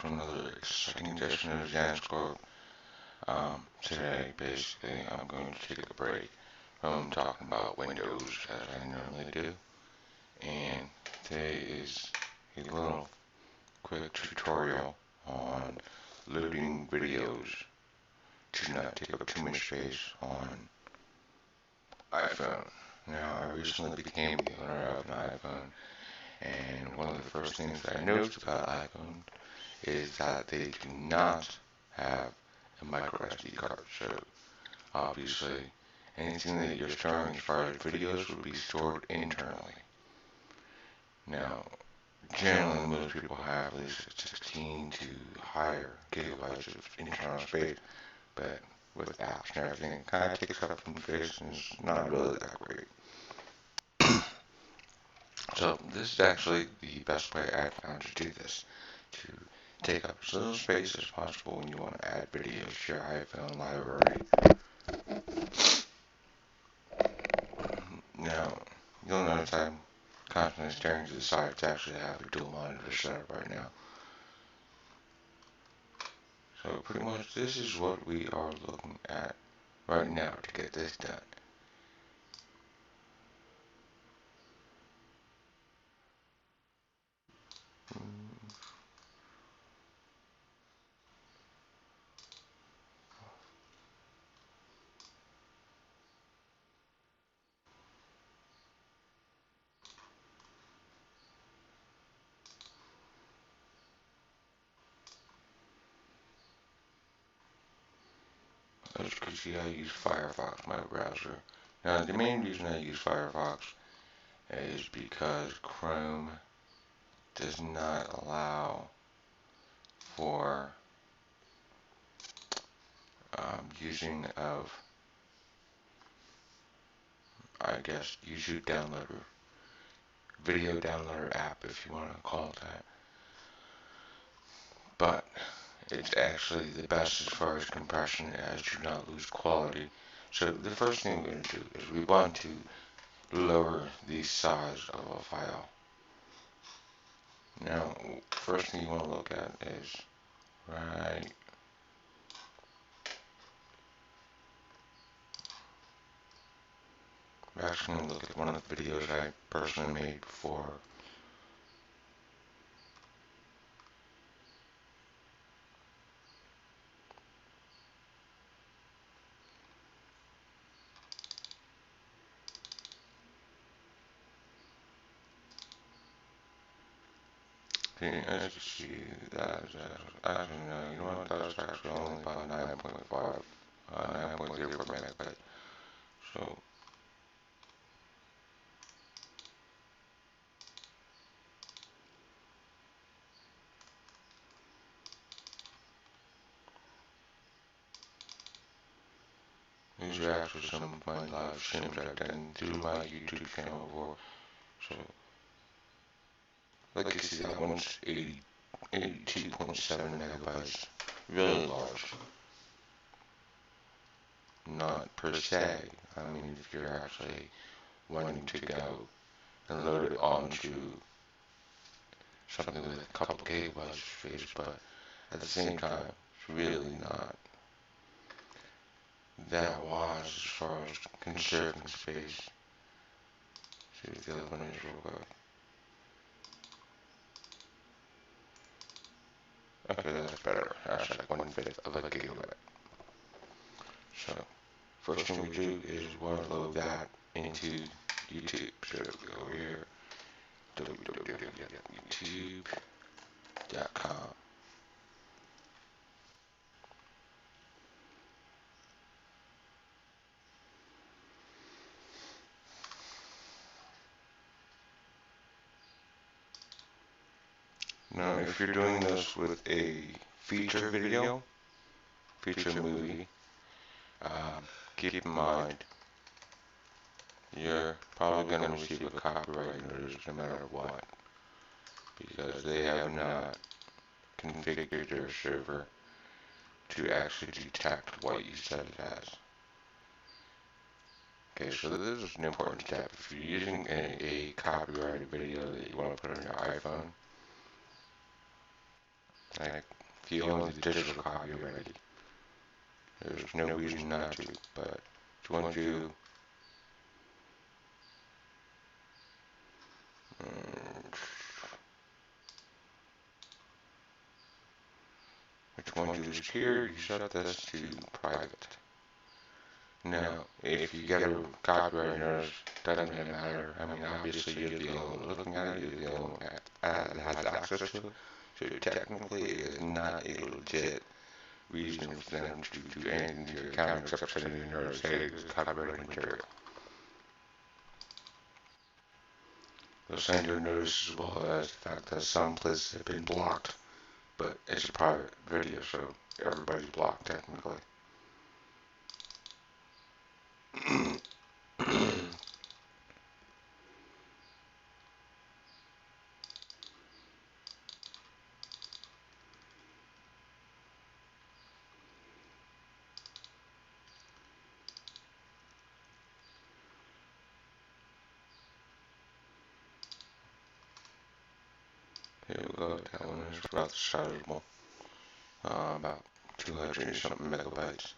to another exciting edition of Jan's Quote. Today, basically, I'm going to take a break from talking about Windows as I normally do. And today is a little quick tutorial on loading videos to not take up too much space on iPhone. Now, I recently became the owner of an iPhone, and one of the first things that I noticed about iPhone is that they do not have a micro SD card. So obviously anything that you're storing as far as videos will be stored internally. Now, generally most people have at least 16 to higher gigabytes of internal space, but with apps and everything, it kind of takes up some space and it's not really that great. So this is actually the best way I've found to do this, to take up as little space as possible when you want to add videos to your iPhone library. Now, you'll notice I'm constantly staring to the side to actually have a dual monitor set up right now. So pretty much this is what we are looking at right now to get this done. As you can see, I use Firefox, my browser. Now, the main reason I use Firefox is because Chrome does not allow for using of, I guess, YouTube downloader, video downloader app, if you want to call it that. But it's actually the best as far as compression as to not lose quality. So the first thing we're going to do is we want to lower the size of a file. Now, first thing you want to look at is right. We're actually going to look at one of the videos I personally made before. As you see, that is actually, no, you know what, that's actually only about 9.5, 9.04 megabytes. So, these are actually some of my live streams I've done through my YouTube channel before. So, like you see, that one's 82.7 megabytes. Really large. Not per se. I mean, if you're actually wanting to go and load it onto something with a couple gigabytes of space, but at the same time, it's really not that wise as far as conserving space. See what the other one is real quick. Okay, that's better. That's like 1/5 of a gigabyte. So, first thing we do is we want to load that into YouTube. So we go over here, www.youtube.com. Now, if you're doing this with a feature video, feature movie, keep in mind you're probably going to receive a copyright notice no matter what, because they have not configured their server to actually detect what you set it as. Okay, so this is an important step. If you're using a copyrighted video that you want to put on your iPhone, like If you own the digital copy already, there's no reason not to. But once you secure, you set this to private. Now, if you get a copyright notice, doesn't really matter. I mean, obviously you're the only one looking at it, you're the only one that has access to it. So technically, it's not a legit reason for them to do anything to your account except sending you a notice, hey, this is copyrighted material. They'll send you a notice as well as the fact that some places have been blocked, but it's a private video, so everybody's blocked technically. Here we go, that one is rather sizable, about 200 and something megabytes.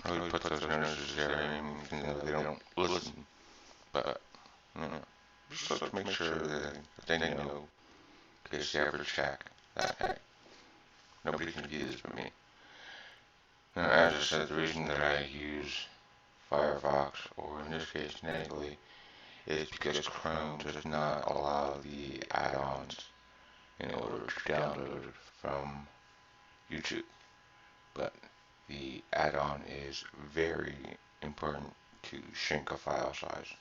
I would put those notices there, I mean, even though they don't listen, but, just to make sure that they know, in case they ever check, that, hey, nobody can view this but me. Now, as I said, the reason that I use Firefox, or in this case, natively, is because Chrome does not allow the add-ons in order to download from YouTube. But the add-on is very important to shrink a file size.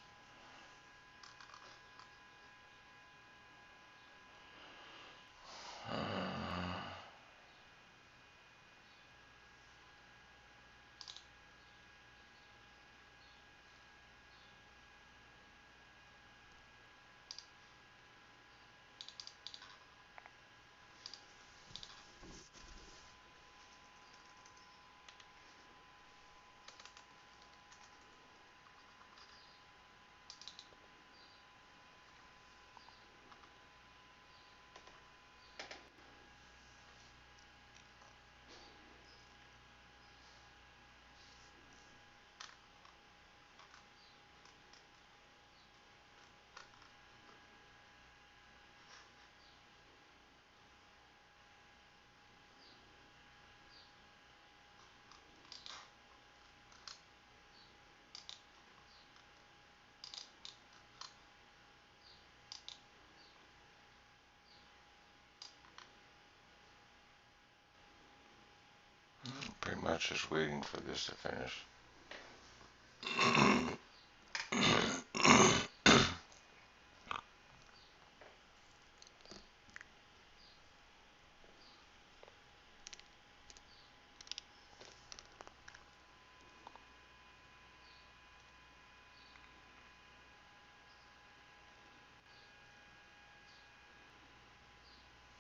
Pretty much just waiting for this to finish.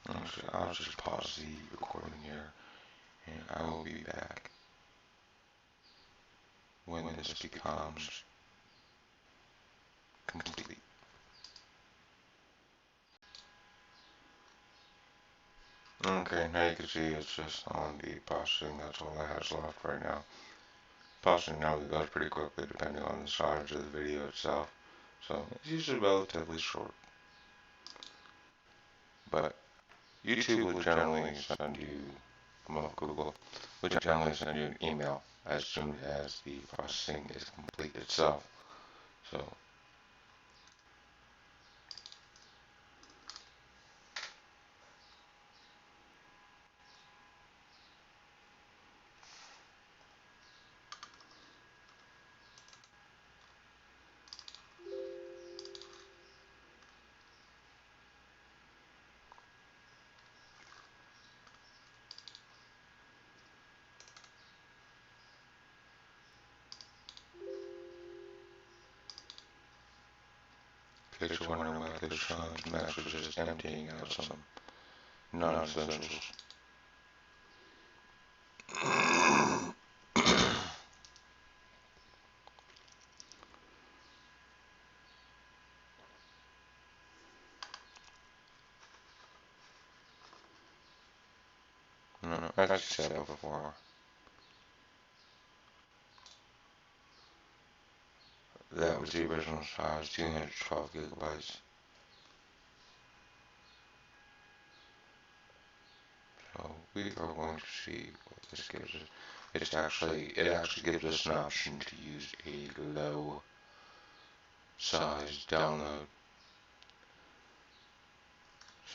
So I'll just pause the recording here, and I will be back when this becomes complete. Okay, now you can see it's just on the processing. That's all it has left right now. Processing now goes pretty quickly depending on the size of the video itself. So it's usually relatively short. But YouTube will generally send you, well, Google will generally send you an email as soon as the processing is complete itself. So you're wondering why this challenge, I'm actually just emptying out some non-essentials. No, as I said before, that was the original size, 212 gigabytes. So we are going to see what this gives us. It actually gives us an option to use a low size download.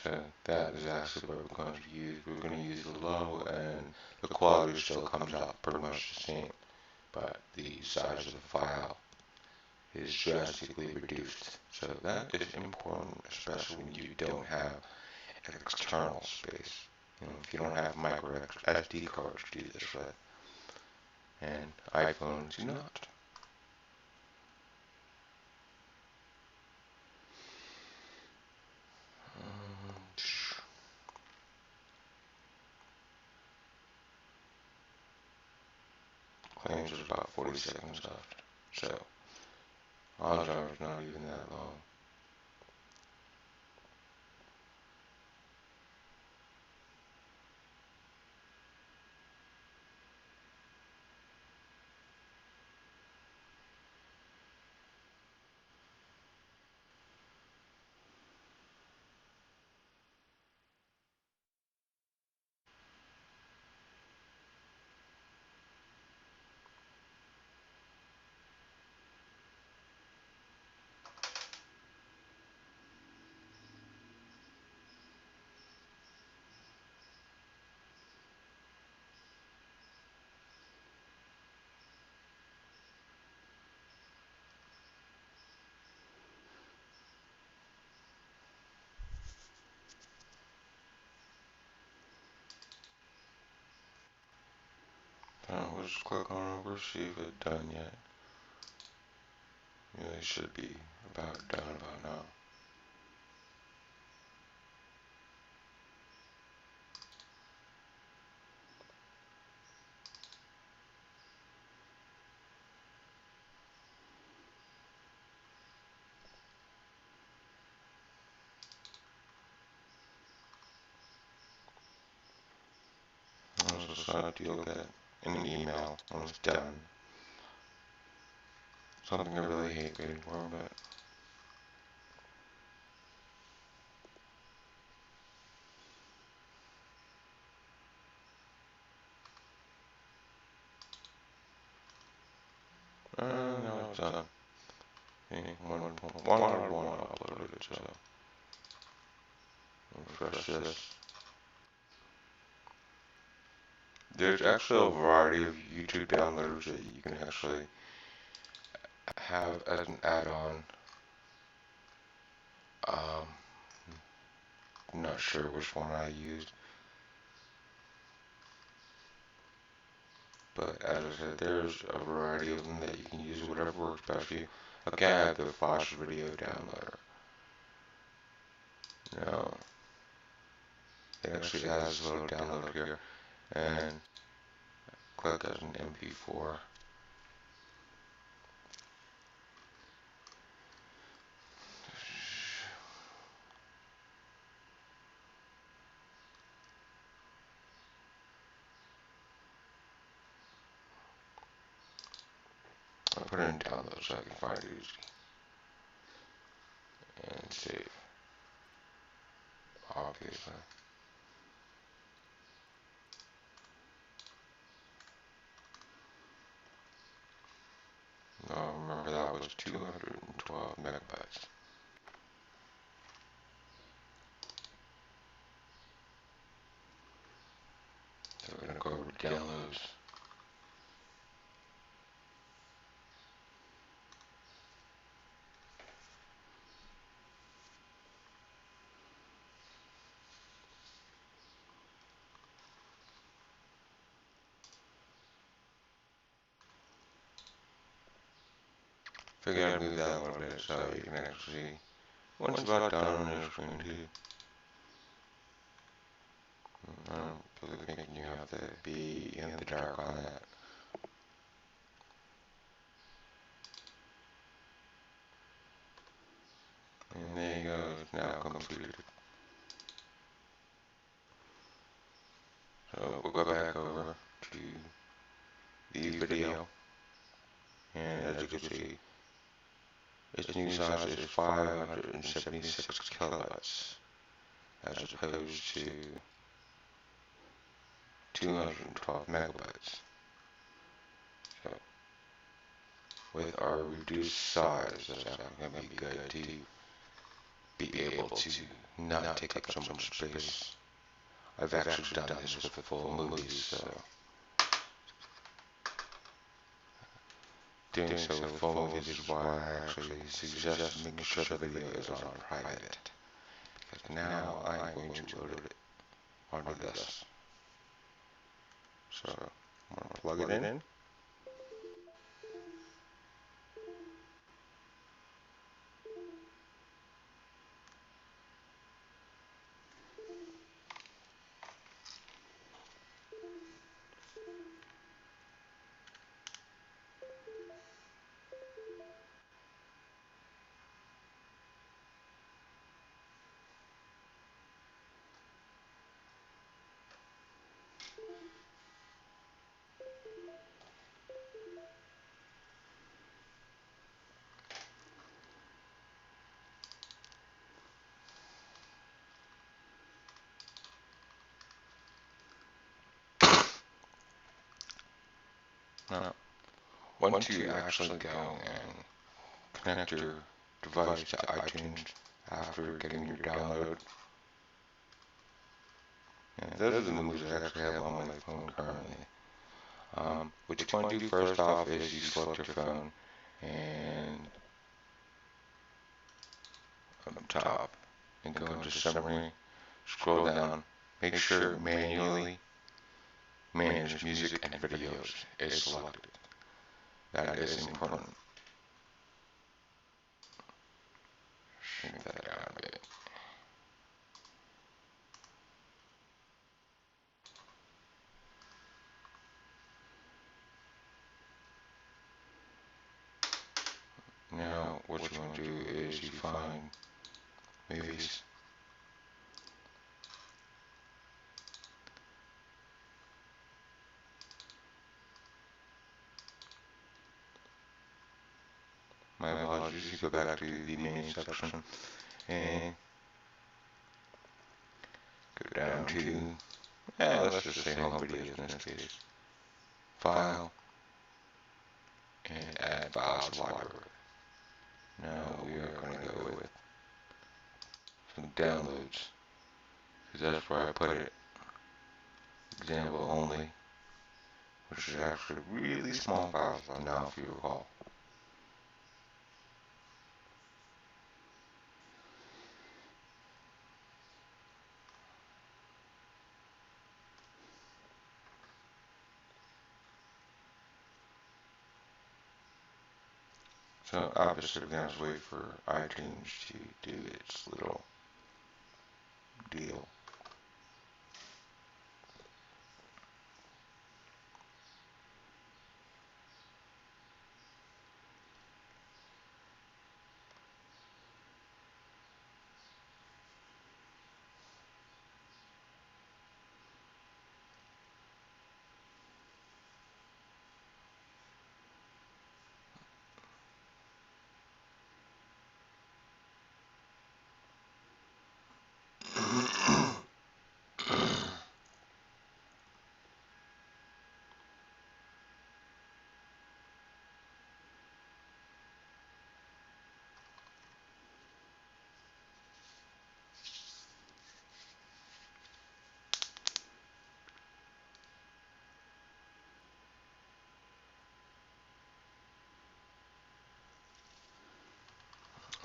So that is actually what we're going to use. We're going to use the low, and the quality still comes out pretty much the same, but the size of the file is drastically reduced. So that is important, especially when you don't have external space. If you don't have micro SD cards to do this with, and iPhones do not. Claims there's about 40 seconds left, so odds are it's not even that long. We'll just click on over, see if it's done yet. Yeah, it should be about done about now. So you'll get an email when it's done. Something I really hate waiting for, but no, it's done. One out of one uploaded, so refresh this. There's actually a variety of YouTube downloaders that you can actually have as an add-on. I'm not sure which one I used, but as I said, there's a variety of them that you can use, whatever works best for you. Okay, I have the Flash video downloader. Now, it actually has a little download here, and click as an MP4. I'll put it in download so I can find it easily. And save, obviously. Now remember that was 212 megabytes. So we're going to go over to downloads. Figure I'd move that a little bit so you can actually see Once about done on your screen too. I don't really think you have to be in the dark on that. And there you go, it's now completed. So we'll go back over to the video, and as you can see, its new size is 576 kilobytes, as opposed to 212 megabytes. So with our reduced size, that's going to be good to be able to not take up so much space. I've actually done this with full movies, so doing so with full movies is why I actually suggest making sure the video is on private. Because now I'm going to load it onto this. So I'm going to plug it in. Now, once you actually go and connect your device to iTunes after getting your download, and those are the movies I actually have on my phone currently. What you want to do first off is you select your phone, and up top, and go into summary, scroll down, make sure manually manage music and videos is selected. That is important. Shrink that down a bit. Now, what you want to do is you find movies. My apologies, you go back to the main section and go down to, let's just say home videos in this case. File, and add files to library. Now we are going to go with some downloads, because that's where I put it. Example only, which is actually really small files now if you recall. So obviously we're going to wait for iTunes to do its little deal.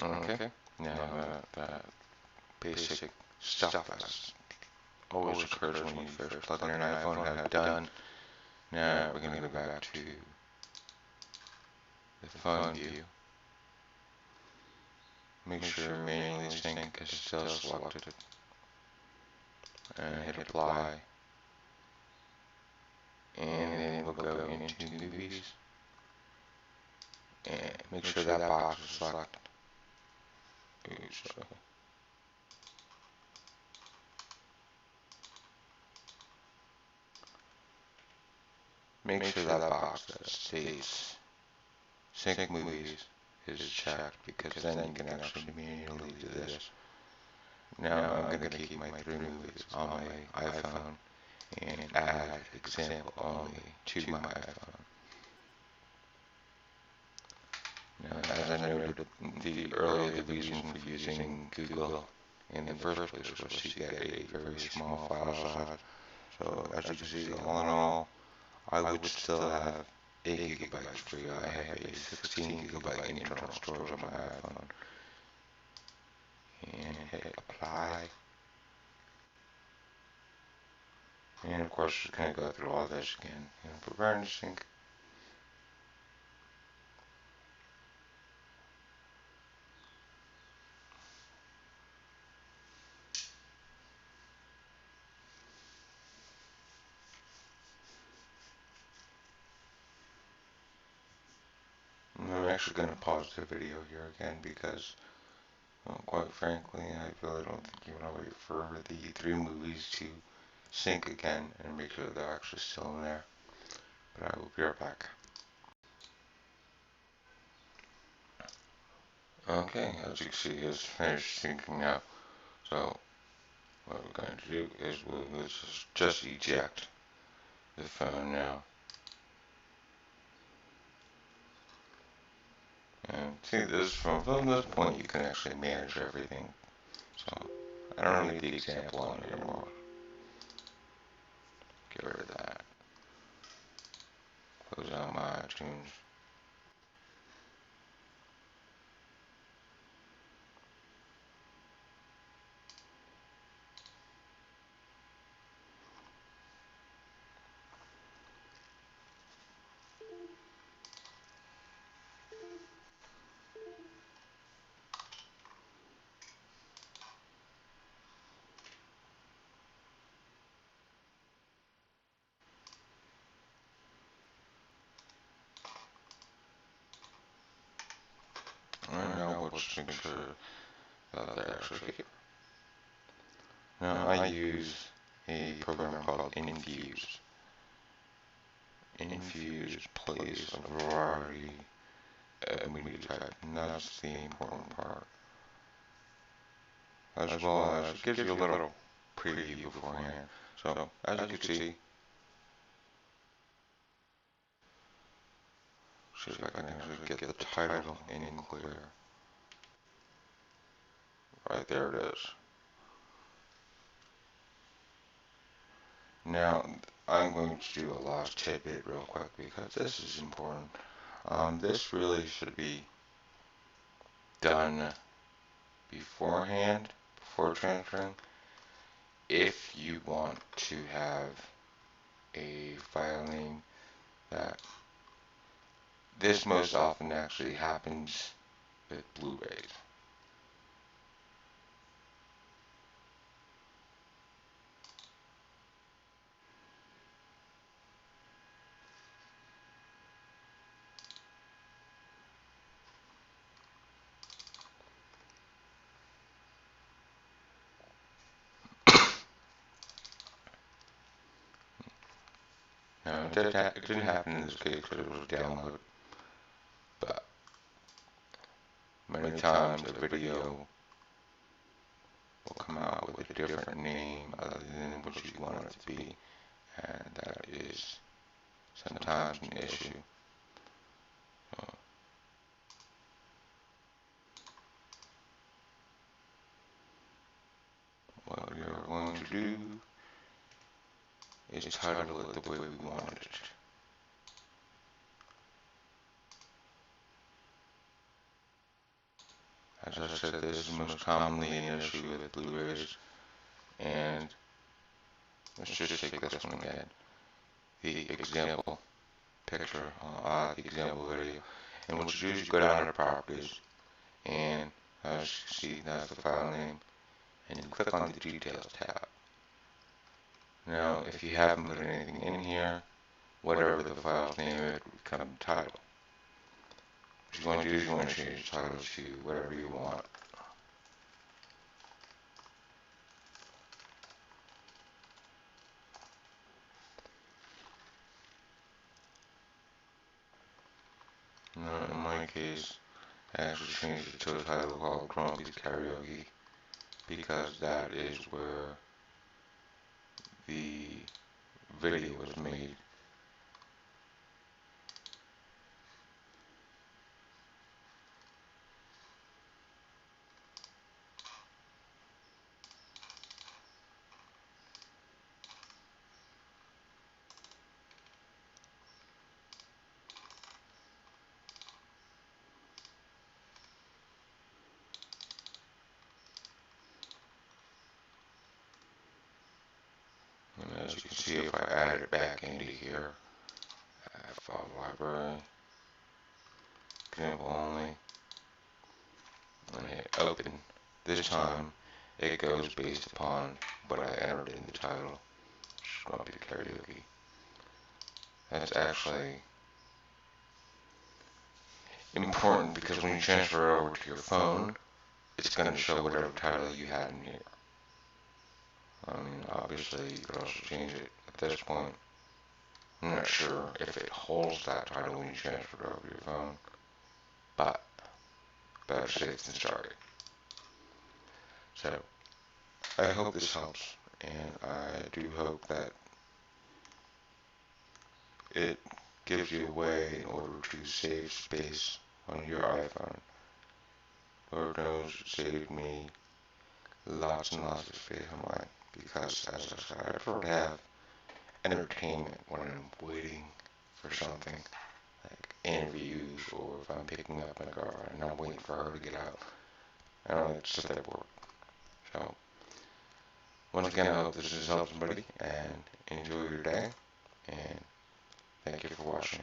Okay, now that basic stuff that always occurs when you first plug in an iPhone have done. Now we're going to go back to the phone view. make sure manually sync is still selected, and hit apply, and then we'll go into movies, and make sure that box is selected. Make sure that box that states sync movies is checked, because then you can actually manually do this. Now I'm going to keep my 3 movies on my iPhone and add example only to my iPhone. Now, as I noted earlier, the reason for using Google in the first place was to get a very small file size. So as you can see, all in all, I would still have 8 gigabytes free. I have a 16 gigabyte internal storage on my iPhone. And hit apply. And of course, you're going to go through all this again. Prepare to sync. I'm actually going to pause the video here again because, quite frankly, I really don't think you want to wait for the 3 movies to sync again and make sure they're actually still in there. But I will be right back. Okay, as you can see, it's finished syncing now. So what we're going to do is we'll just eject the phone now. And see, from this point, you can actually manage everything. So I don't need the example on it anymore. Get rid of that. Close out my iTunes. Alright, now let's make sure that they're actually here. Now I use a program called Infuse. Infuse plays a variety of media type, and that's the important part. As well as it gives you a little preview beforehand. So as you can see if I can actually get the title in clear. Right there it is. Now, I'm going to do a last tidbit real quick because this is important. This really should be done beforehand, before transferring, if you want to have a file name that this most often actually happens with Blu-rays. Now, it didn't happen in this case because it was a download, but many times a video will come out with a different name other than what you want it to be, and that is sometimes an issue. What we are going to do is title it the way we want it. As I said, this is most commonly an issue with Blu-rays, and let's just take this one again. The example picture, the example video, and what you do is you go down to properties, and As you can see, that's the file name, and you click on the Details tab. Now, if you haven't put anything in here, whatever the file's name, it would become the title. What you want to do is you want to change the title to whatever you want. Now, in my case, I actually changed it to a title called Grumpy's Karaoke, because that is where the video was made. And as you can see, if I add it back into here, add file library, example only, and hit open. This time, it goes based upon what I entered in the title, Grumpy Karaoke. That's actually important because when you transfer it over to your phone, it's going to show whatever title you had in here. I mean, obviously, you could also change it at this point. I'm not sure if it holds that title when you transfer it over to your phone, but better safe than sorry. So, I hope this helps, and I do hope that it gives you a way in order to save space on your iPhone. Lord knows it saved me lots and lots of space on mine, because as I said, I prefer to have entertainment when I'm waiting for something, like interviews, or if I'm picking up my girlfriend and I'm waiting for her to get out. I don't like to sit there bored. So, once again, I hope this has helped somebody, and enjoy your day, and thank you for watching.